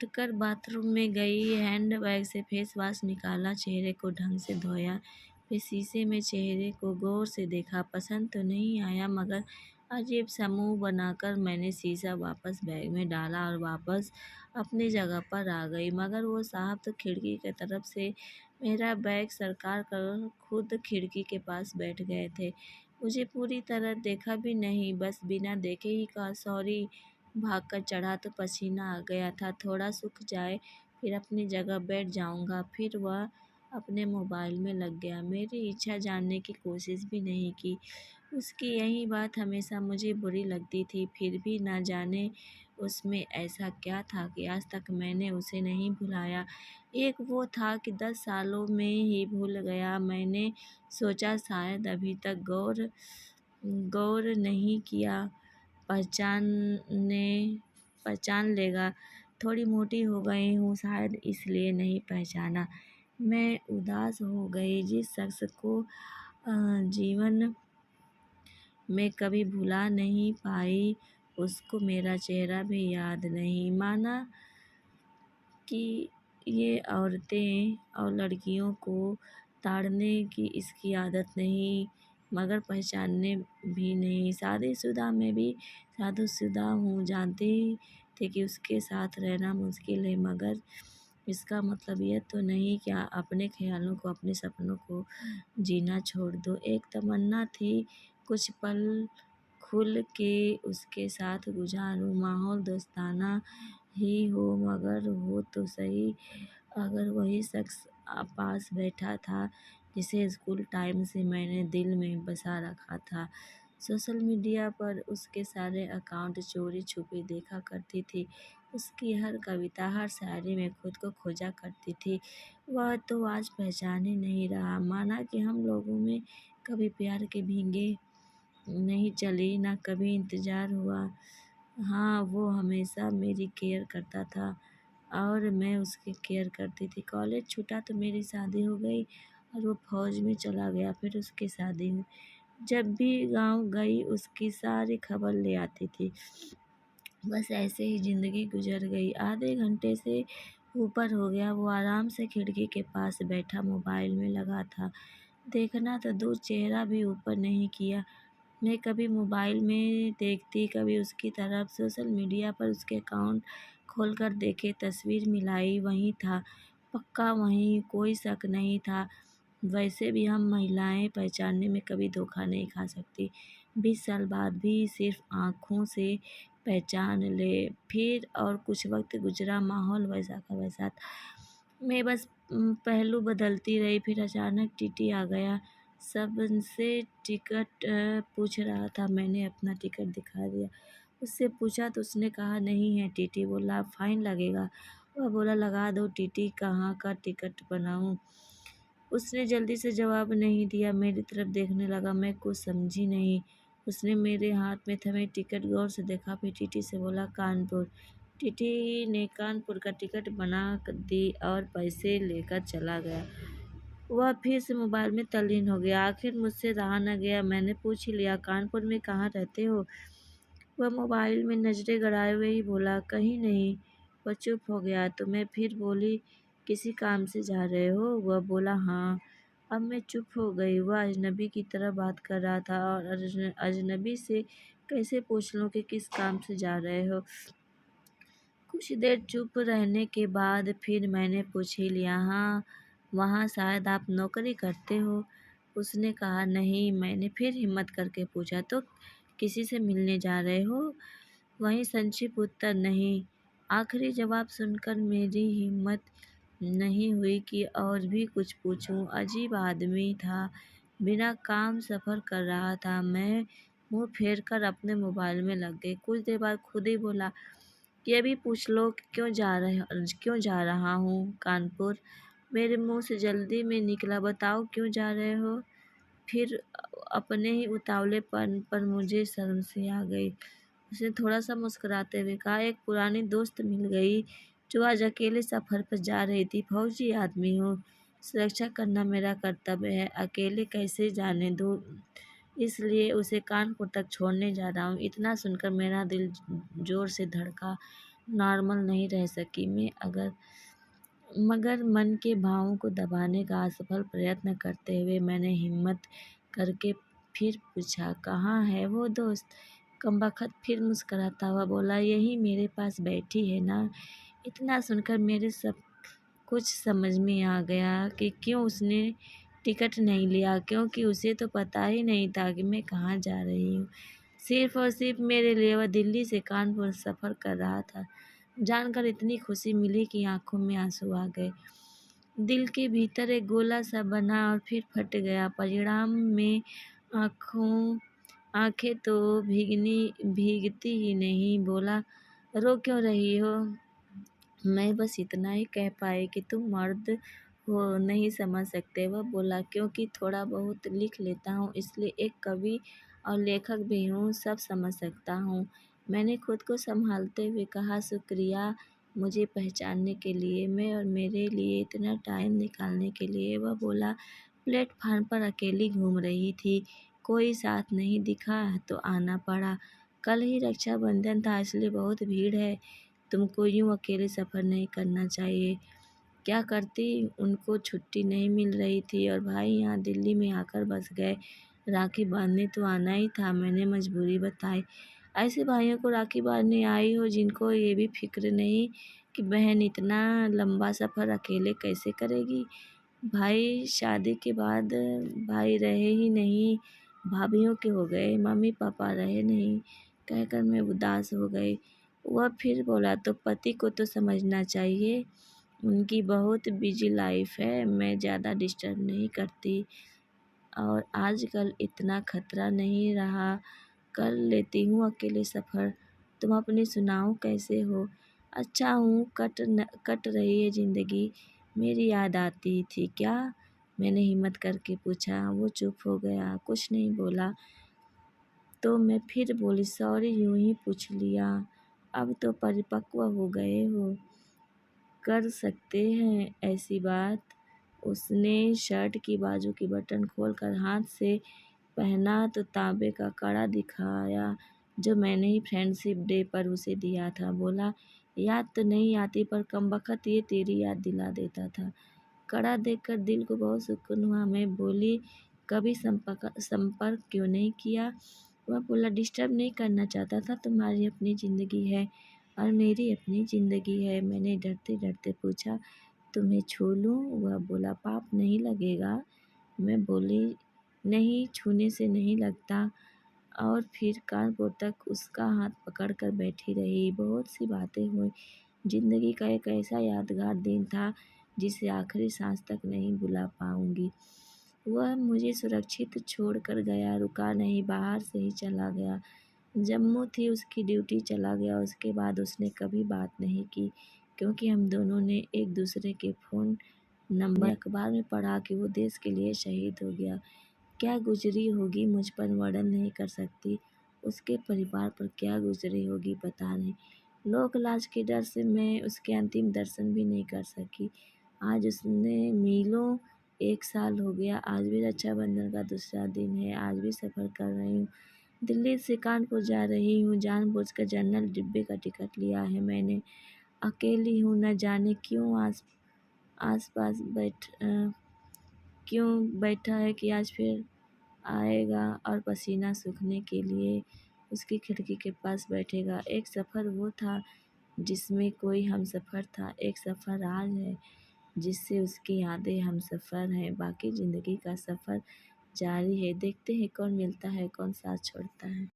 उठकर बाथरूम में गई, हैंडबैग से फेस वॉश निकाला, चेहरे को ढंग से धोया, फिर शीशे में चेहरे को गौर से देखा। पसंद तो नहीं आया, मगर अजीब सा मुंह बनाकर मैंने शीशा वापस बैग में डाला और वापस अपनी जगह पर आ गई। मगर वो साहब तो खिड़की की तरफ से मेरा बैग सरका कर खुद खिड़की के पास बैठ गए थे। मुझे पूरी तरह देखा भी नहीं, बस बिना देखे ही कहा सॉरी। भागकर चढ़ा तो पसीना आ गया था, थोड़ा सूख जाए फिर अपनी जगह बैठ जाऊंगा। फिर वह अपने मोबाइल में लग गया, मेरी इच्छा जानने की कोशिश भी नहीं की। उसकी यही बात हमेशा मुझे बुरी लगती थी, फिर भी न जाने उसमें ऐसा क्या था कि आज तक मैंने उसे नहीं भुलाया। एक वो था कि 10 सालों में ही भूल गया। मैंने सोचा शायद अभी तक गौर गौर नहीं किया, पहचानने पहचान लेगा। थोड़ी मोटी हो गई हूँ, शायद इसलिए नहीं पहचाना। मैं उदास हो गई। जिस शख्स को जीवन में कभी भुला नहीं पाई, उसको मेरा चेहरा भी याद नहीं। माना कि ये औरतें और लड़कियों को ताड़ने की इसकी आदत नहीं, मगर पहचानने भी नहीं। शादीशुदा मैं भी शादीशुदा हूँ, जानती थी कि उसके साथ रहना मुश्किल है, मगर इसका मतलब यह तो नहीं कि अपने ख्यालों को, अपने सपनों को जीना छोड़ दो। एक तमन्ना थी कुछ पल खुल के उसके साथ गुजारूं, माहौल दोस्ताना ही हो, मगर हो तो सही अगर वही शख्स पास बैठा था जिसे स्कूल टाइम से मैंने दिल में बसा रखा था। सोशल मीडिया पर उसके सारे अकाउंट चोरी छुपे देखा करती थी, उसकी हर कविता, हर शायरी में खुद को खोजा करती थी। वह तो आज पहचान ही नहीं रहा। माना कि हम लोगों में कभी प्यार के भीगे नहीं चली, ना कभी इंतजार हुआ। हाँ, वो हमेशा मेरी केयर करता था और मैं उसकी केयर करती थी। कॉलेज छूटा तो मेरी शादी हो गई और वो फौज में चला गया, फिर उसकी शादी हुई। जब भी गांव गई उसकी सारी खबर ले आती थी। बस ऐसे ही ज़िंदगी गुजर गई। आधे घंटे से ऊपर हो गया, वो आराम से खिड़की के पास बैठा मोबाइल में लगा था। देखना तो दूर, चेहरा भी ऊपर नहीं किया। मैं कभी मोबाइल में देखती, कभी उसकी तरफ। सोशल मीडिया पर उसके अकाउंट खोलकर देखे, तस्वीर मिलाई, वही था, पक्का वही, कोई शक नहीं था। वैसे भी हम महिलाएं पहचानने में कभी धोखा नहीं खा सकती। 20 साल बाद भी सिर्फ आँखों से पहचान ले। फिर और कुछ वक्त गुजरा, माहौल वैसा का वैसा था। मैं बस पहलू बदलती रही। फिर अचानक टीटी आ गया, सबसे टिकट पूछ रहा था। मैंने अपना टिकट दिखा दिया। उससे पूछा तो उसने कहा नहीं है। टीटी बोला फाइन लगेगा। वह बोला लगा दो। टीटी कहाँ का टिकट बनाऊँ? उसने जल्दी से जवाब नहीं दिया, मेरी तरफ देखने लगा। मैं कुछ समझी नहीं। उसने मेरे हाथ में थमे टिकट गौर से देखा, फिर टीटी से बोला कानपुर। टीटी ने कानपुर का टिकट बना दी और पैसे लेकर चला गया। वह फिर से मोबाइल में तल्लीन हो गया। आखिर मुझसे रहा न गया, मैंने पूछ ही लिया कानपुर में कहाँ रहते हो? वह मोबाइल में नजरें गड़ाए हुए ही बोला कहीं नहीं। वह चुप हो गया तो मैं फिर बोली किसी काम से जा रहे हो? वह बोला हाँ। अब मैं चुप हो गई। वह अजनबी की तरह बात कर रहा था और अजनबी से कैसे पूछ लूँ कि किस काम से जा रहे हो। कुछ देर चुप रहने के बाद फिर मैंने पूछ ही लिया हाँ, वहाँ शायद आप नौकरी करते हो? उसने कहा नहीं। मैंने फिर हिम्मत करके पूछा तो किसी से मिलने जा रहे हो? वही संक्षिप्त उत्तर नहीं। आखिरी जवाब सुनकर मेरी हिम्मत नहीं हुई कि और भी कुछ पूछूं। अजीब आदमी था, बिना काम सफ़र कर रहा था। मैं मुंह फेर कर अपने मोबाइल में लग गई। कुछ देर बाद खुद ही बोला ये भी पूछ लो कि क्यों जा रहा हूँ कानपुर। मेरे मुंह से जल्दी में निकला बताओ क्यों जा रहे हो। फिर अपने ही उतावलेपन पर मुझे शर्म सी आ गई। उसने थोड़ा सा मुस्कुराते हुए कहा एक पुरानी दोस्त मिल गई जो आज अकेले सफ़र पर जा रही थी। फौजी आदमी हूँ, सुरक्षा करना मेरा कर्तव्य है, अकेले कैसे जाने दूँ, इसलिए उसे कानपुर तक छोड़ने जा रहा हूँ। इतना सुनकर मेरा दिल जोर से धड़का। नॉर्मल नहीं रह सकी मैं अगर मगर मन के भावों को दबाने का असफल प्रयत्न करते हुए मैंने हिम्मत करके फिर पूछा, कहाँ है वो दोस्त? कमबख्त फिर मुस्कुराता हुआ बोला, यही मेरे पास बैठी है ना। इतना सुनकर मेरे सब कुछ समझ में आ गया कि क्यों उसने टिकट नहीं लिया, क्योंकि उसे तो पता ही नहीं था कि मैं कहाँ जा रही हूँ। सिर्फ और सिर्फ मेरे लिए वह दिल्ली से कानपुर सफ़र कर रहा था। जानकर इतनी खुशी मिली कि आंखों में आंसू आ गए। दिल के भीतर एक गोला सा बना और फिर फट गया। परिणाम में आँखों आँखें तो भीगती ही नहीं। बोला, रो क्यों रही हो? मैं बस इतना ही कह पाई कि तुम मर्द हो, नहीं समझ सकते। वह बोला, क्योंकि थोड़ा बहुत लिख लेता हूँ, इसलिए एक कवि और लेखक भी हूँ, सब समझ सकता हूँ। मैंने खुद को संभालते हुए कहा, शुक्रिया मुझे पहचानने के लिए, मैं और मेरे लिए इतना टाइम निकालने के लिए। वह बोला, प्लेटफार्म पर अकेली घूम रही थी, कोई साथ नहीं दिखा तो आना पड़ा। कल ही रक्षाबंधन था, इसलिए बहुत भीड़ है। तुमको यूँ अकेले सफ़र नहीं करना चाहिए। क्या करती, उनको छुट्टी नहीं मिल रही थी और भाई यहाँ दिल्ली में आकर बस गए। राखी बांधने तो आना ही था, मैंने मजबूरी बताई। ऐसे भाइयों को राखी बांधने आई हो जिनको ये भी फिक्र नहीं कि बहन इतना लंबा सफ़र अकेले कैसे करेगी। भाई शादी के बाद भाई रहे ही नहीं, भाभीयों के हो गए, मम्मी पापा रहे नहीं, कहकर मैं उदास हो गई। वह फिर बोला, तो पति को तो समझना चाहिए, उनकी बहुत बिजी लाइफ है, मैं ज़्यादा डिस्टर्ब नहीं करती और आजकल इतना खतरा नहीं रहा, कर लेती हूँ अकेले सफ़र। तुम अपनी सुनाओ, कैसे हो? अच्छा हूँ, कट रही है ज़िंदगी। मेरी याद आती थी क्या? मैंने हिम्मत करके पूछा। वो चुप हो गया, कुछ नहीं बोला। तो मैं फिर बोली, सॉरी, यूँ ही पूछ लिया। अब तो परिपक्व हो गए हो, कर सकते हैं ऐसी बात। उसने शर्ट की बाजू की बटन खोलकर हाथ से पहना तो तांबे का कड़ा दिखाया, जो मैंने ही फ्रेंडशिप डे पर उसे दिया था। बोला, याद तो नहीं आती पर कमबख्त ये तेरी याद दिला देता था। कड़ा देखकर दिल को बहुत सुकून हुआ। मैं बोली, कभी संपर्क संपर्क क्यों नहीं किया? वह बोला, डिस्टर्ब नहीं करना चाहता था, तुम्हारी अपनी ज़िंदगी है और मेरी अपनी ज़िंदगी है। मैंने डरते डरते पूछा, तुम्हें छू लूँ? वह बोला, पाप नहीं लगेगा? मैं बोली, नहीं, छूने से नहीं लगता। और फिर कानपुर तक उसका हाथ पकड़कर बैठी रही। बहुत सी बातें हुई। ज़िंदगी का एक ऐसा यादगार दिन था जिसे आखिरी सांस तक नहीं भुला पाऊंगी। वह मुझे सुरक्षित छोड़कर गया, रुका नहीं, बाहर से ही चला गया। जम्मू थी उसकी ड्यूटी, चला गया। उसके बाद उसने कभी बात नहीं की, क्योंकि हम दोनों ने एक दूसरे के फ़ोन नंबर अखबार में पढ़ा कि वो देश के लिए शहीद हो गया। क्या गुजरी होगी मुझ पर वर्णन नहीं कर सकती, उसके परिवार पर क्या गुजरी होगी पता नहीं। लोक लाज के डर से मैं उसके अंतिम दर्शन भी नहीं कर सकी। आज उसने मीलों 1 साल हो गया। आज भी रक्षाबंधन का दूसरा दिन है। आज भी सफ़र कर रही हूँ, दिल्ली से कानपुर जा रही हूँ। जानबूझकर जनरल डिब्बे का टिकट लिया है मैंने। अकेली हूँ, न जाने क्यों आस पास क्यों बैठा है कि आज फिर आएगा और पसीना सूखने के लिए उसकी खिड़की के पास बैठेगा। एक सफ़र वो था जिसमें कोई हमसफ़र था, एक सफ़र आज है जिससे उसकी यादें हमसफ़र हैं। बाकी ज़िंदगी का सफ़र जारी है। देखते हैं कौन मिलता है, कौन साथ छोड़ता है।